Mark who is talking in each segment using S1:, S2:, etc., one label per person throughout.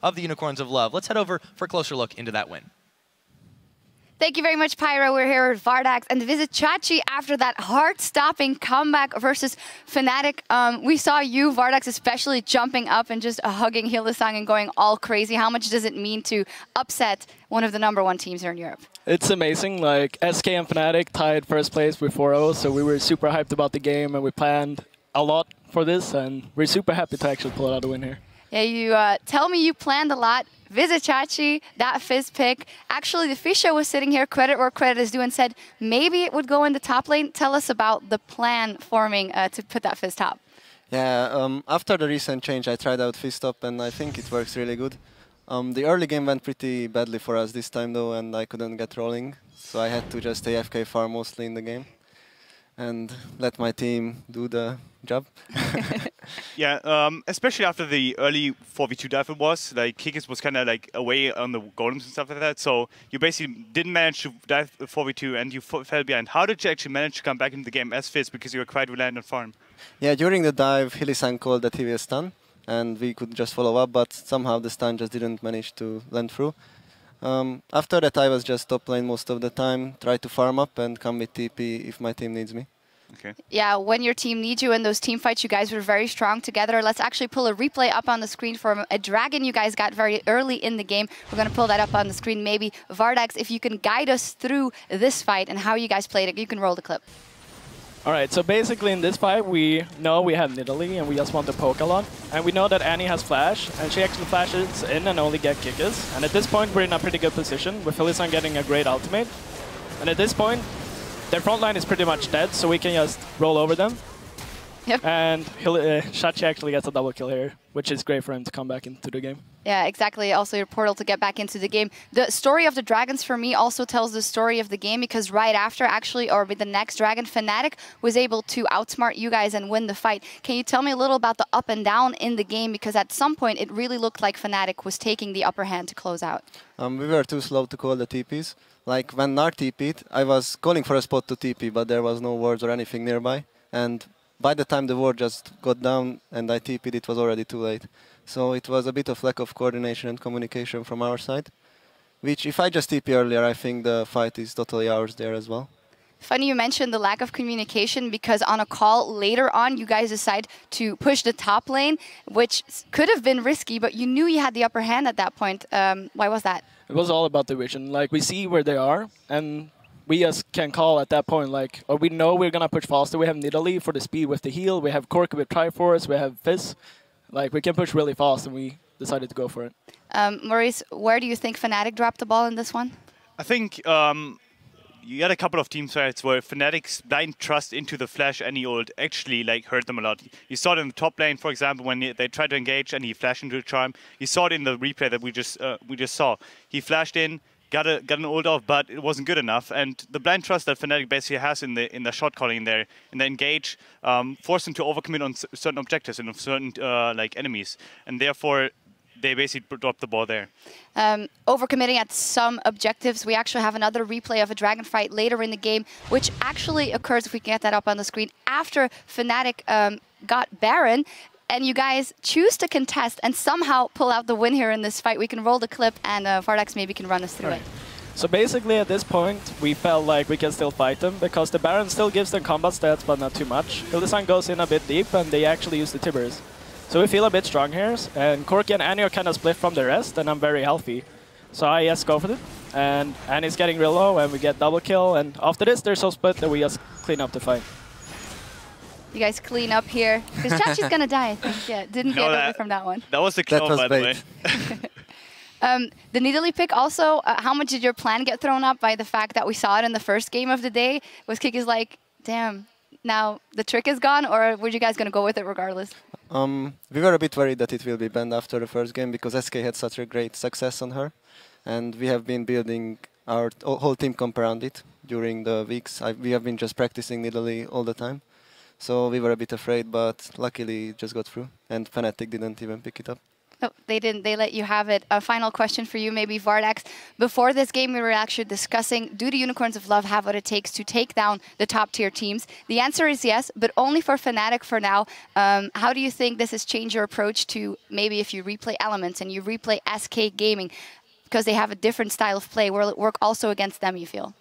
S1: of the Unicorns of Love. Let's head over for a closer look into that win.
S2: Thank you very much, Pyro. We're here with Vardax and Visit Chachi after that heart-stopping comeback versus Fnatic. We saw you, Vardax, especially jumping up and just hugging Hylissang and going all crazy. How much does it mean to upset one of the #1 teams here in Europe?
S3: It's amazing. Like, SK and Fnatic tied first place with 4-0, so we were super hyped about the game and we planned a lot for this, and we're super happy to actually pull out a win here.
S2: Yeah, you tell me you planned a lot. Visit Chachi, that Fizz pick. Actually, the Fisha was sitting here, credit where credit is due, and said maybe it would go in the top lane. Tell us about the plan forming to put that Fizz top.
S4: Yeah, after the recent change, I tried out Fizz top, and I think it works really good. The early game went pretty badly for us this time, though, and I couldn't get rolling. So I had to just AFK farm mostly in the game and let my team do the job.
S5: Yeah, especially after the early 4v2 dive it was, like Kikis was kind of like away on the golems and stuff like that, so you basically didn't manage to dive 4v2 and you fell behind. How did you actually manage to come back into the game as Fizz, because you were quite reliant on farm?
S4: Yeah, during the dive, Hylissang called that he will stun, and we could just follow up, but somehow the stun just didn't manage to land through. After that, I was just top lane most of the time, try to farm up and come with TP if my team needs me.
S5: Okay.
S2: Yeah, when your team needs you in those team fights, you guys were very strong together. Let's actually pull a replay up on the screen for a dragon you guys got very early in the game. We're going to pull that up on the screen. Maybe, Vardax, if you can guide us through this fight and how you guys played it, you can roll the clip.
S3: All right, so basically in this fight, we know we have Nidalee and we just want to poke a lot. And we know that Annie has flash, and she actually flashes in and only get Kikis. And at this point, we're in a pretty good position, with Hylissang getting a great ultimate. And at this point, their front line is pretty much dead, so we can just roll over them.
S2: Yep.
S3: And Chachi actually gets a double kill here, which is great for him to come back into the game.
S2: Yeah, exactly. Also your portal to get back into the game. The story of the dragons for me also tells the story of the game, because right after actually, or with the next dragon, Fnatic was able to outsmart you guys and win the fight. Can you tell me a little about the up and down in the game? Because at some point it really looked like Fnatic was taking the upper hand to close out.
S4: We were too slow to call the TPs. Like when Nar TP'd, I was calling for a spot to TP, but there was no wards or anything nearby. And by the time the ward just got down and I TP'd, it was already too late. So it was a bit of lack of coordination and communication from our side, which if I just TP earlier, I think the fight is totally ours there as well.
S2: Funny you mentioned the lack of communication, because on a call later on, you guys decide to push the top lane, which could have been risky, but you knew you had the upper hand at that point. Why was that?
S3: It was all about the vision. Like, we see where they are, and we just can call at that point, like, or we know we're going to push faster. We have Nidalee for the speed with the heal. We have Corki with Triforce. We have Fizz. Like, we can push really fast, and we decided to go for it.
S2: Maurice, where do you think Fnatic dropped the ball in this one?
S5: I think you had a couple of team fights where Fnatic's blind trust into the flash Annie ult actually like hurt them a lot. You saw it in the top lane, for example, when they tried to engage and he flashed into a charm. You saw it in the replay that we just saw. He flashed in, got an ult off, but it wasn't good enough. And the blind trust that Fnatic basically has in the shot calling there, in the engage, forced them to overcommit on certain objectives and on certain like enemies, and therefore they basically dropped the ball there.
S2: Overcommitting at some objectives. We actually have another replay of a dragon fight later in the game, which actually occurs, if we can get that up on the screen, after Fnatic got Baron. And you guys choose to contest and somehow pull out the win here in this fight. We can roll the clip, and Vardax maybe can run us through it.
S3: So basically at this point, we felt like we can still fight them, because the Baron still gives them combat stats, but not too much. Hylissang goes in a bit deep, and they actually use the Tibbers. So we feel a bit strong here, and Corki and Annie are kind of split from the rest, and I'm very healthy. So I just go for it, and Annie's getting real low, and we get double kill, and after this they're so split that we just clean up the fight.
S2: You guys clean up here, because Chachi's gonna die, I think. Yeah, didn't get away from that one.
S5: That was the kill, by the way.
S2: The Nidalee pick also, how much did your plan get thrown up by the fact that we saw it in the first game of the day? Was Kikis like, damn, now the trick is gone, or were you guys going to go with it regardless?
S4: We were a bit worried that it will be banned after the first game, because SK had such a great success on her, and we have been building our whole team comp around it during the weeks. We have been just practicing Nidalee all the time, so we were a bit afraid, but luckily it just got through, and Fnatic didn't even pick it up.
S2: Oh, they didn't. They let you have it. A final question for you, maybe, Vardax. Before this game, we were actually discussing, do the Unicorns of Love have what it takes to take down the top-tier teams? The answer is yes, but only for Fnatic for now. How do you think this has changed your approach to maybe if you replay Elements and you replay SK Gaming, because they have a different style of play? Will it work also against them, you feel?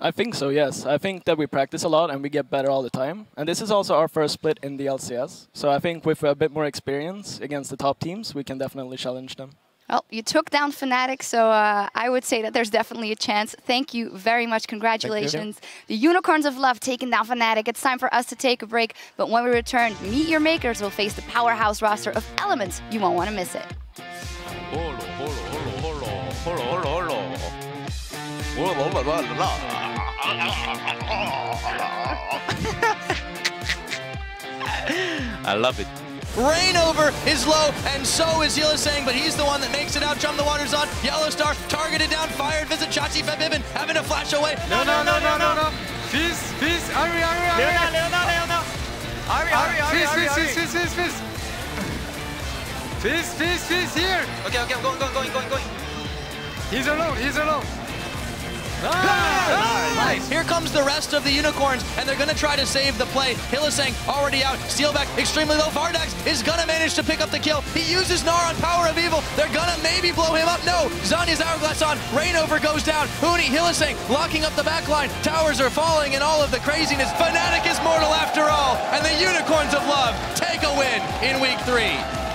S3: I think so, yes. I think that we practice a lot and we get better all the time. And this is also our first split in the LCS. So I think with a bit more experience against the top teams, we can definitely challenge them.
S2: Well, you took down Fnatic, so I would say that there's definitely a chance. Thank you very much. Congratulations. The Unicorns of Love taking down Fnatic. It's time for us to take a break. But when we return, Meet Your Makers will face the powerhouse roster of Elements. You won't want to miss it.
S1: I love it. Rainover is low, and so is Yillisang, but he's the one that makes it out. Jump the waters on. Yellow Star targeted down, fired. Visit Chachi Febibin having to flash away.
S6: No. Fizz. Hurry. Leona. Hurry. Fizz here.
S1: Okay, I'm going.
S6: He's alone.
S1: Nice. Here comes the rest of the Unicorns, and they're going to try to save the play. Hylissang already out. Steelback extremely low. Vardax is going to manage to pick up the kill. He uses Gnar on Power of Evil. They're going to maybe blow him up. No. Zanya's Hourglass on. Rainover goes down. Huni, Hylissang locking up the backline. Towers are falling and all of the craziness. Fnatic is mortal after all, and the Unicorns of Love take a win in Week 3.